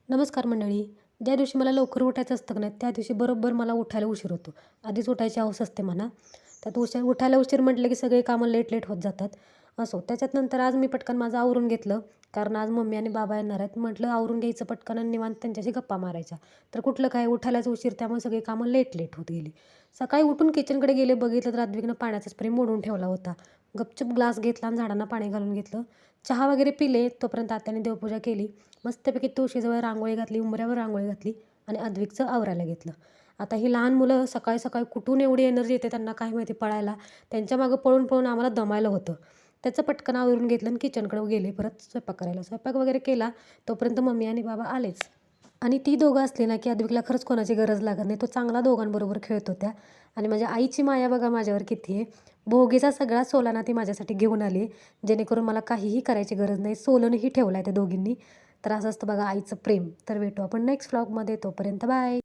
नमस्कार मंडळी. ज्या दिवशी मला लवकर उठायचं असतं का नाही त्या दिवशी बरोबर मला उठायला उशीर होतो. आधीच उठायची हौस असते म्हणा. त्यात उठायला उशीर म्हटलं की सगळे कामं लेट होत जातात. असो त्याच्यात नंतर आज मी पटकन माझं आवरून घेतलं. कारण आज मम्मी आणि बाबा येणार आहेत. म्हटलं आवरून घ्यायचं पटकन आणि निवांत त्यांच्याशी गप्पा मारायच्या. तर कुठलं काय उठायलाच उशीर त्यामुळे सगळी कामं लेट होत गेली. सकाळी उठून किचनकडे गेले बघितलं तर अद्विकनं पाण्याचा स्प्रे मोडून ठेवला होता. गपचूप ग्लास घेतला आणि झाडांना पाणी घालून घेतलं. चहा वगैरे पिले. तोपर्यंत आत्याने देवपूजा केली. मस्तपैकी तुळशीजवळ रांगोळी घातली, उंबऱ्यावर रांगोळी घातली आणि अद्विकचं आवरायला घेतलं. आता ही लहान मुलं सकाळी कुठून एवढी एनर्जी येते त्यांना काय माहिती पळायला. त्यांच्या मागं पळून आम्हाला दमायला होतं. त्याचं पटकन आवरून घेतलं आणि किचनकडे गेले परत स्वयंपाक करायला. स्वयंपाक वगैरे केला तोपर्यंत मम्मी आणि बाबा आलेच. आणि ती दोघं असली ना की अद्विकला खरंच कोणाची गरज लागत नाही. तो चांगला दोघांबरोबर खेळत होत्या. आणि माझ्या आईची माया बघा माझ्यावर किती आहे. भोगीचा सगळा सोलाना ती माझ्यासाठी घेऊन आली, जेणेकरून मला काहीही करायची गरज नाही. सोलनही ठेवला आहे त्या दोघींनी. तर असं असतं बघा आईचं प्रेम. तर भेटू आपण नेक्स्ट व्लॉगमध्ये. तोपर्यंत बाय.